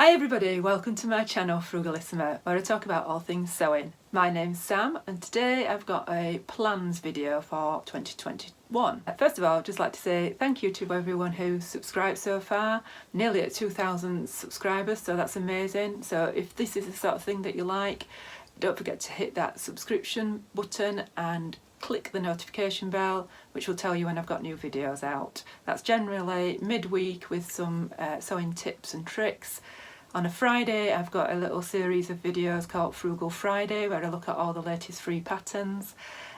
Hi everybody, welcome to my channel Frugalisama, where I talk about all things sewing. My name's Sam and today I've got a plans video for 2021. First of all, I'd just like to say thank you to everyone who's subscribed so far. Nearly at 2,000 subscribers, so that's amazing. So if this is the sort of thing that you like, don't forget to hit that subscription button and click the notification bell, which will tell you when I've got new videos out. That's generally midweek with some sewing tips and tricks. On a Friday I've got a little series of videos called Frugal Friday where I look at all the latest free patterns,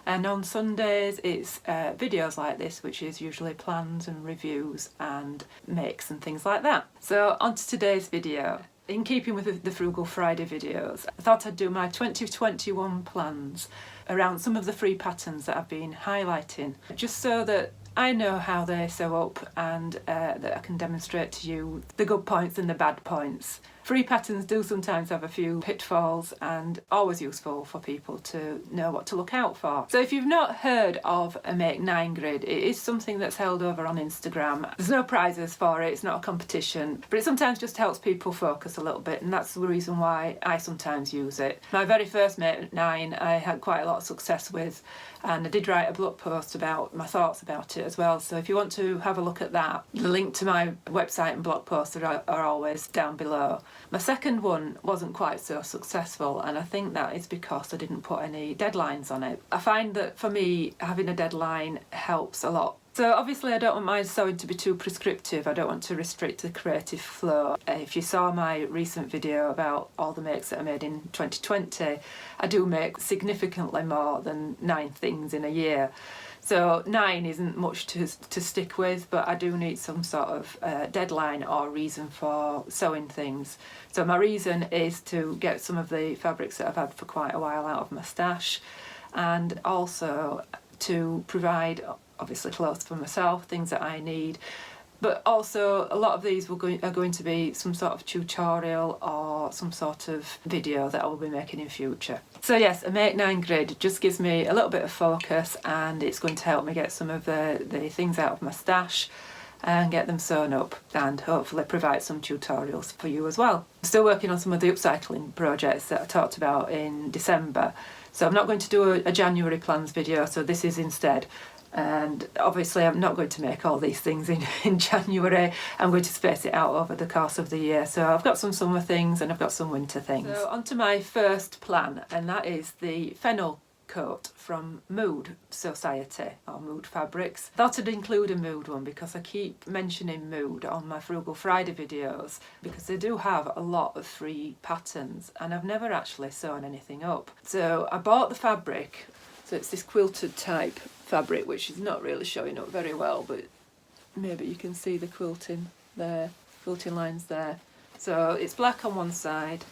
and on Sundays it's videos like this, which is usually plans and reviews and makes and things like that. So on to today's video. In keeping with the Frugal Friday videos, I thought I'd do my 2021 plans around some of the free patterns that I've been highlighting, just so that I know how they sew up and that I can demonstrate to you the good points and the bad points. Free patterns do sometimes have a few pitfalls and always useful for people to know what to look out for. So if you've not heard of a Make 9 grid, it is something that's held over on Instagram. There's no prizes for it, it's not a competition, but it sometimes just helps people focus a little bit, and that's the reason why I sometimes use it. My very first Make 9 I had quite a lot of success with, and I did write a blog post about my thoughts about it as well, so if you want to have a look at that, the link to my website and blog posts are always down below. My second one wasn't quite so successful, and I think that is because I didn't put any deadlines on it. I find that for me having a deadline helps a lot. So obviously I don't want my sewing to be too prescriptive, I don't want to restrict the creative flow. If you saw my recent video about all the makes that I made in 2020, I do make significantly more than 9 things in a year. So 9 isn't much to stick with, but I do need some sort of deadline or reason for sewing things. So my reason is to get some of the fabrics that I've had for quite a while out of my stash, and also to provide obviously clothes for myself, things that I need, but also a lot of these are going to be some sort of tutorial or some sort of video that I will be making in future. So yes, a Make 9 grid just gives me a little bit of focus, and it's going to help me get some of the things out of my stash and get them sewn up, and hopefully provide some tutorials for you as well. I'm still working on some of the upcycling projects that I talked about in December, so I'm not going to do a January plans video, so this is instead. And obviously I'm not going to make all these things in January. I'm going to space it out over the course of the year. So I've got some summer things and I've got some winter things. So on to my first plan, and that is the fennel coat from Mood Society, or Mood Fabrics. I thought I'd include a Mood one because I keep mentioning Mood on my Frugal Friday videos, because they do have a lot of free patterns and I've never actually sewn anything up. So I bought the fabric. So it's this quilted type fabric, which is not really showing up very well, but maybe you can see the quilting there, quilting lines there. So it's black on one side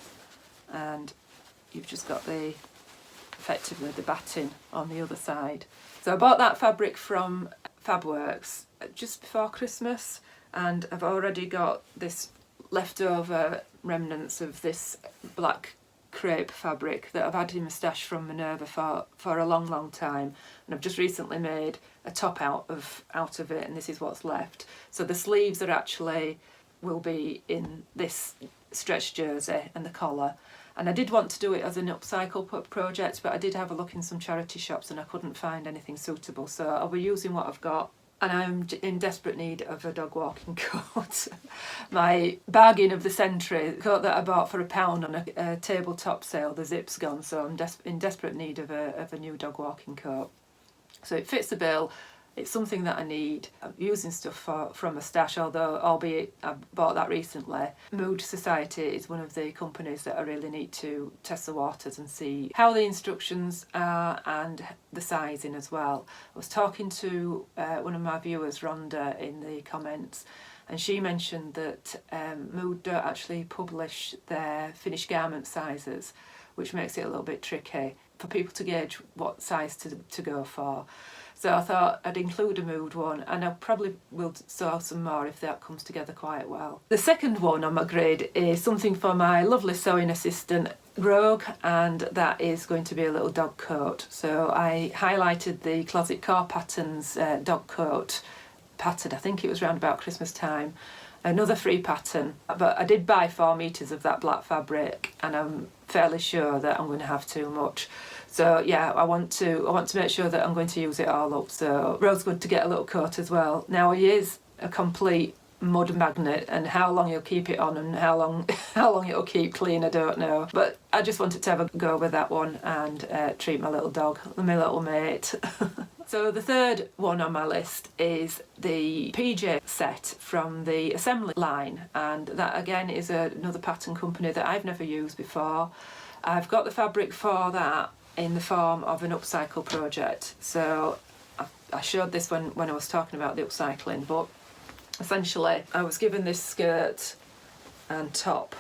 and you've just got effectively the batting on the other side. So I bought that fabric from Fabworks just before Christmas, and I've already got this leftover remnants of this black crepe fabric that I've had in my stash from Minerva for a long time, and I've just recently made a top out of it, and this is what's left. So the sleeves are actually will be in this stretch jersey and the collar, and I did want to do it as an upcycle project, but I did have a look in some charity shops and I couldn't find anything suitable, so I'll be using what I've got. And I'm in desperate need of a dog walking coat. My bargain of the century, the coat that I bought for £1 on a tabletop sale, the zip's gone, so I'm in desperate need of a new dog walking coat. So it fits the bill, it's something that I need. I'm using stuff from a stash, albeit I bought that recently. Mood Society is one of the companies that I really need to test the waters and see how the instructions are and the sizing as well. I was talking to one of my viewers, Rhonda, in the comments, and she mentioned that Mood don't actually publish their finished garment sizes, which makes it a little bit tricky for people to gauge what size to go for. So I thought I'd include a Mood one, and I probably will sew some more if that comes together quite well. The second one on my grid is something for my lovely sewing assistant Rogue, and that is going to be a little dog coat. So I highlighted the Closet Core Patterns dog coat pattern, I think it was around about Christmas time, another free pattern, but I did buy 4 meters of that black fabric, and I'm fairly sure that I'm going to have too much. So yeah, I want to make sure that I'm going to use it all up. So rosewood to get a little coat as well. Now he is a complete mud magnet, and how long he'll keep it on and how long it'll keep clean, I don't know. But I just wanted to have a go with that one and treat my little dog, my little mate. So the third one on my list is the PJ set from the Assembly line, and that again is another pattern company that I've never used before. I've got the fabric for that in the form of an upcycle project. So I showed this when I was talking about the upcycling, but essentially I was given this skirt and top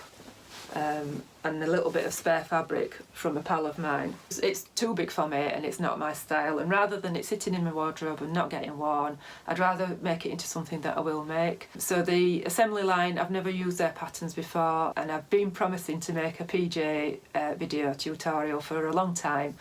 and a little bit of spare fabric from a pal of mine. It's too big for me and it's not my style, and rather than it sitting in my wardrobe and not getting worn, I'd rather make it into something that I will make. So the Assembly line, I've never used their patterns before, and I've been promising to make a PJ video tutorial for a long time.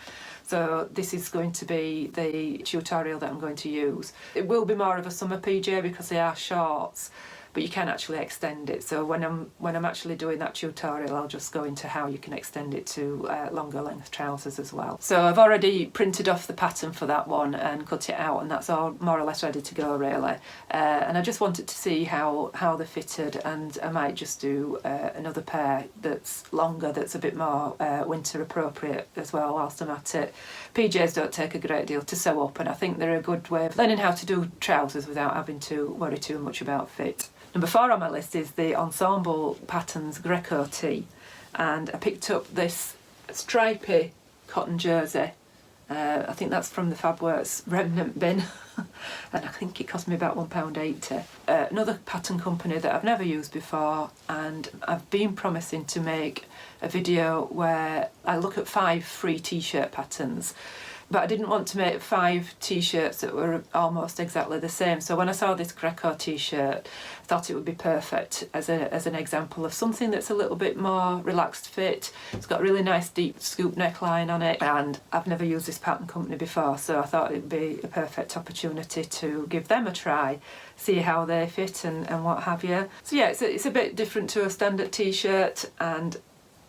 So this is going to be the tutorial that I'm going to use. It will be more of a summer PJ because they are shorts, but you can actually extend it. So when I'm actually doing that tutorial, I'll just go into how you can extend it to longer length trousers as well. So I've already printed off the pattern for that one and cut it out, and that's all more or less ready to go really. And I just wanted to see how they fitted, and I might just do another pair that's longer, that's a bit more winter appropriate as well whilst I'm at it. PJs don't take a great deal to sew up, and I think they're a good way of learning how to do trousers without having to worry too much about fit. Number 4 on my list is the Ensemble Patterns Greco tee, and I picked up this stripy cotton jersey. I think that's from the Fabworks remnant bin, and I think it cost me about £1.80. Another pattern company that I've never used before, and I've been promising to make a video where I look at 5 free t-shirt patterns. But I didn't want to make 5 t-shirts that were almost exactly the same. So when I saw this Greco t-shirt, I thought it would be perfect as an example of something that's a little bit more relaxed fit. It's got a really nice deep scoop neckline on it, and I've never used this pattern company before, so I thought it'd be a perfect opportunity to give them a try, see how they fit and what have you. So yeah, it's a bit different to a standard t-shirt, and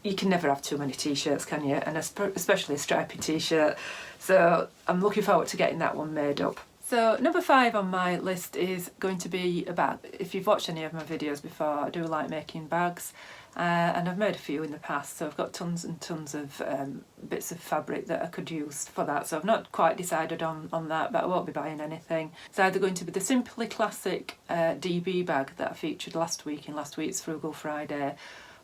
you can never have too many t-shirts, can you? And especially a stripy t-shirt. So I'm looking forward to getting that one made up. So number 5 on my list is going to be a bag. If you've watched any of my videos before, I do like making bags, and I've made a few in the past, so I've got tons and tons of bits of fabric that I could use for that. So I've not quite decided on that, but I won't be buying anything. It's either going to be the Simply Classic DB bag that I featured last week in last week's Frugal Friday,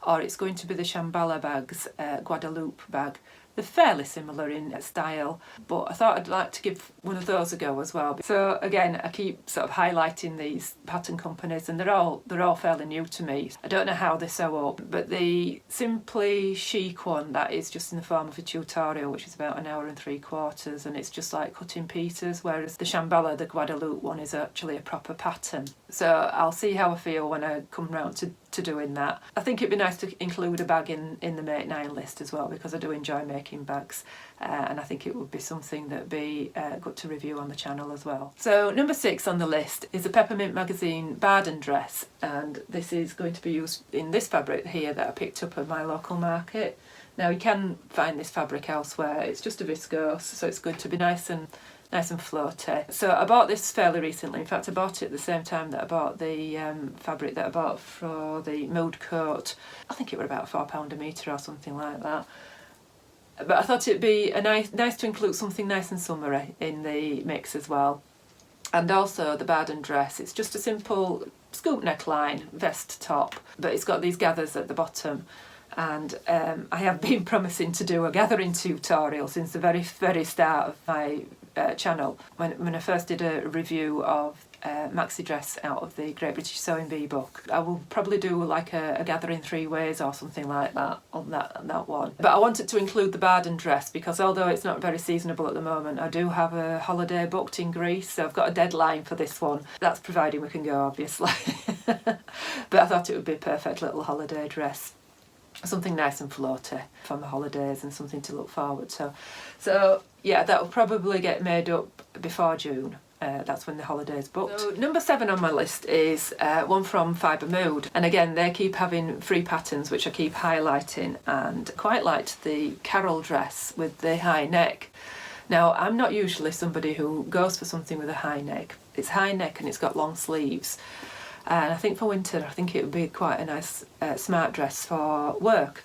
or it's going to be the Shambhala bags, Guadeloupe bag. They're fairly similar in style, but I thought I'd like to give one of those a go as well. So again, I keep sort of highlighting these pattern companies, and they're all fairly new to me. I don't know how they sew up, but the Simply Chic one, that is just in the form of a tutorial, which is about 1 hour and 3/4, and it's just like cutting pieces, whereas the Shambhala, the Guadeloupe one, is actually a proper pattern. So I'll see how I feel when I come round to doing that. I think it'd be nice to include a bag in the Make 9 list as well, because I do enjoy making bags, and I think it would be something that'd be good to review on the channel as well. So number 6 on the list is a Peppermint Magazine Baden dress, and this is going to be used in this fabric here that I picked up at my local market. Now you can find this fabric elsewhere. It's just a viscose, so it's going to be nice and floaty. So I bought this fairly recently. In fact, I bought it at the same time that I bought the fabric that I bought for the mood coat. I think it were about £4 a metre or something like that. But I thought it'd be nice to include something nice and summery in the mix as well. And also the Baden dress, it's just a simple scoop neckline vest top, but it's got these gathers at the bottom. And I have been promising to do a gathering tutorial since the very, very start of my channel. When I first did a review of maxi dress out of the Great British Sewing Bee book, I will probably do like a gathering 3 ways or something like that on that one. But I wanted to include the Baden dress because although it's not very seasonable at the moment, I do have a holiday booked in Greece, so I've got a deadline for this one. That's providing we can go, obviously. But I thought it would be a perfect little holiday dress. Something nice and floaty for my holidays and something to look forward to. So yeah, that will probably get made up before June. that's when the holiday's booked. So number 7 on my list is one from Fibre Mood, and again they keep having free patterns which I keep highlighting, and quite liked the Carol dress with the high neck. Now I'm not usually somebody who goes for something with a high neck. It's high neck and it's got long sleeves, and I think for winter I think it would be quite a nice smart dress for work.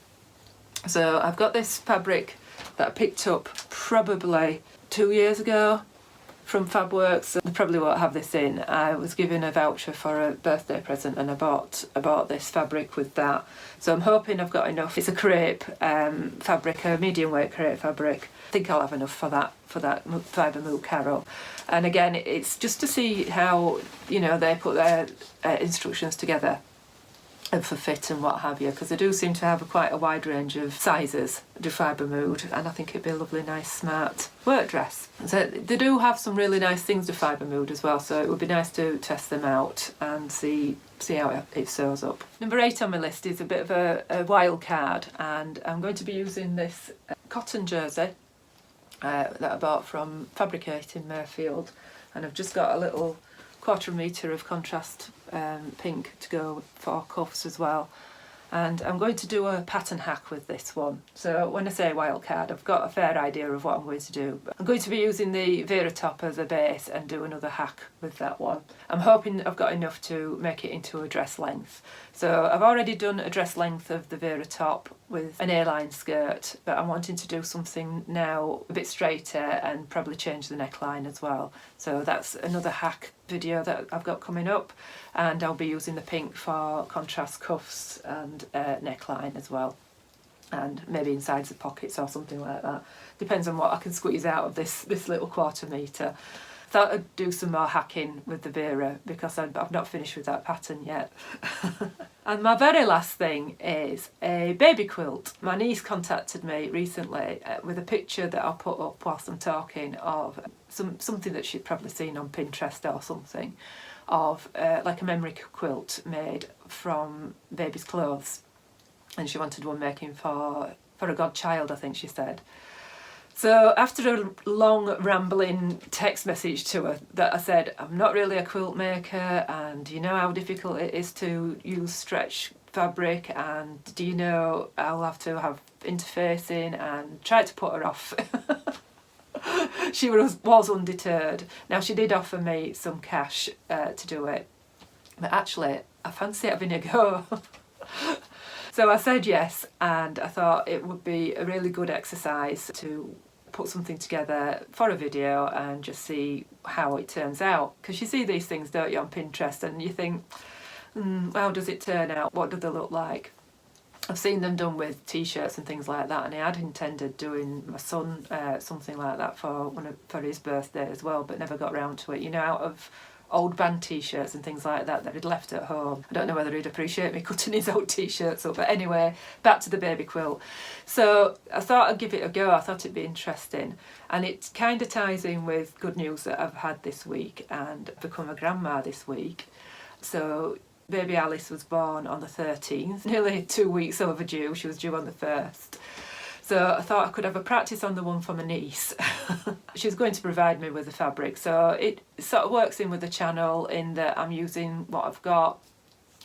So I've got this fabric that I picked up probably 2 years ago from Fabworks. They probably won't have this in. I was given a voucher for a birthday present and I bought this fabric with that. So I'm hoping I've got enough. It's a crepe fabric, a medium weight crepe fabric. I think I'll have enough for that Fibre Mood Carol. And again, it's just to see how, you know, they put their instructions together and for fit and what have you, because they do seem to have quite a wide range of sizes, do Fibre Mood, and I think it'd be a lovely, nice, smart work dress. So they do have some really nice things to Fibre Mood as well, so it would be nice to test them out and see how it sews up. Number 8 on my list is a bit of a wild card, and I'm going to be using this cotton jersey that I bought from Fabricate in Mayfield, and I've just got a little 1/4 metre of contrast pink to go for cuffs as well, and I'm going to do a pattern hack with this one. So when I say wild card, I've got a fair idea of what I'm going to do. I'm going to be using the Vera top as a base and do another hack with that one. I'm hoping I've got enough to make it into a dress length. So I've already done a dress length of the Vera top with an A-line skirt, but I'm wanting to do something now a bit straighter and probably change the neckline as well. So that's another hack video that I've got coming up, and I'll be using the pink for contrast cuffs and neckline as well, and maybe inside the pockets or something like that. Depends on what I can squeeze out of this little 1/4 metre. Thought I'd do some more hacking with the Vera because I've not finished with that pattern yet. And my very last thing is a baby quilt. My niece contacted me recently with a picture that I'll put up whilst I'm talking of something that she'd probably seen on Pinterest or something, of like a memory quilt made from baby's clothes, and she wanted one making for a godchild, I think she said. So after a long rambling text message to her that I said, I'm not really a quilt maker, and you know how difficult it is to use stretch fabric, and do you know I'll have to have interfacing, and tried to put her off. She was undeterred. Now she did offer me some cash to do it, but actually I fancy having a go. So I said yes, and I thought it would be a really good exercise to put something together for a video and just see how it turns out. Because you see these things, don't you, on Pinterest, and you think, how does it turn out? What do they look like? I've seen them done with t-shirts and things like that, and I had intended doing my son something like that for his birthday as well, but never got round to it. You know, out of old band t-shirts and things like that he'd left at home. I don't know whether he'd appreciate me cutting his old t-shirts up, but anyway, back to the baby quilt. So I thought I'd give it a go. I thought it'd be interesting, and it kind of ties in with good news that I've had this week, and become a grandma this week. So baby Alice was born on the 13th, nearly 2 weeks overdue. She was due on the 1st. So I thought I could have a practice on the one for my niece. She's going to provide me with the fabric, so it sort of works in with the channel in that I'm using what I've got,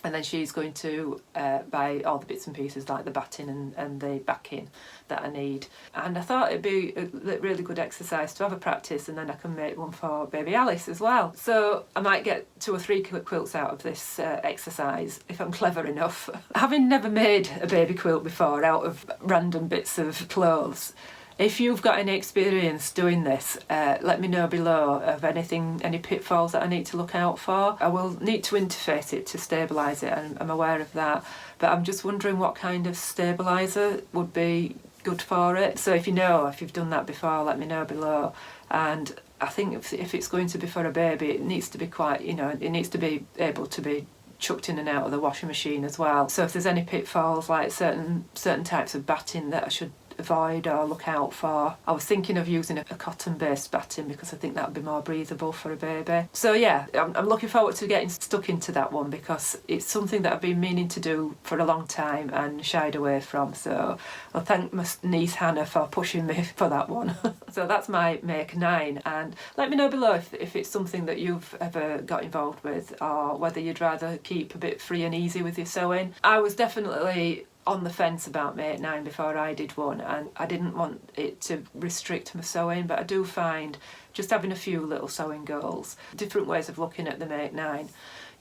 and then she's going to buy all the bits and pieces like the batting and the backing that I need. And I thought it'd be a really good exercise to have a practice, and then I can make one for baby Alice as well. So I might get 2 or 3 quilts out of this exercise if I'm clever enough. Having never made a baby quilt before out of random bits of clothes, if you've got any experience doing this, let me know below of any pitfalls that I need to look out for. I will need to interface it to stabilise it, and I'm aware of that, but I'm just wondering what kind of stabiliser would be good for it. So if you've done that before, let me know below. And I think if it's going to be for a baby, it needs to be quite, it needs to be able to be chucked in and out of the washing machine as well. So if there's any pitfalls, like certain types of batting that I should avoid or look out for. I was thinking of using a cotton-based batting because I think that would be more breathable for a baby. So yeah, I'm looking forward to getting stuck into that one because it's something that I've been meaning to do for a long time and shied away from. So I'll thank my niece Hannah for pushing me for that one. So that's my make 9, and let me know below if it's something that you've ever got involved with, or whether you'd rather keep a bit free and easy with your sewing. I was definitely on the fence about make 9 before I did one, and I didn't want it to restrict my sewing, but I do find just having a few little sewing goals, different ways of looking at the make 9.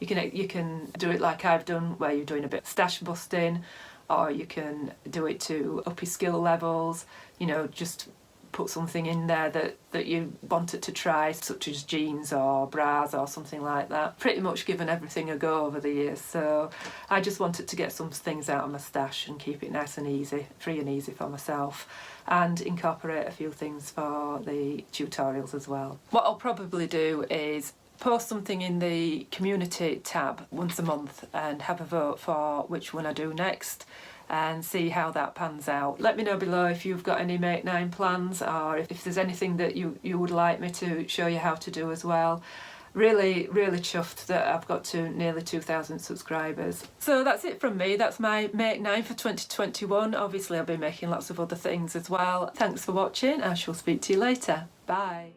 You can do it like I've done, where you're doing a bit of stash busting, or you can do it to up your skill levels, you know, just put something in there that you wanted to try, such as jeans or bras or something like that. Pretty much given everything a go over the years, so I just wanted to get some things out of my stash and keep it nice and easy, free and easy for myself, and incorporate a few things for the tutorials as well. What I'll probably do is post something in the community tab once a month and have a vote for which one I do next, and see how that pans out. Let me know below if you've got any make 9 plans, or if there's anything that you would like me to show you how to do as well. Really chuffed that I've got to nearly 2,000 subscribers. So that's it from me. That's my make 9 for 2021. Obviously I'll be making lots of other things as well. Thanks for watching. I shall speak to you later. Bye.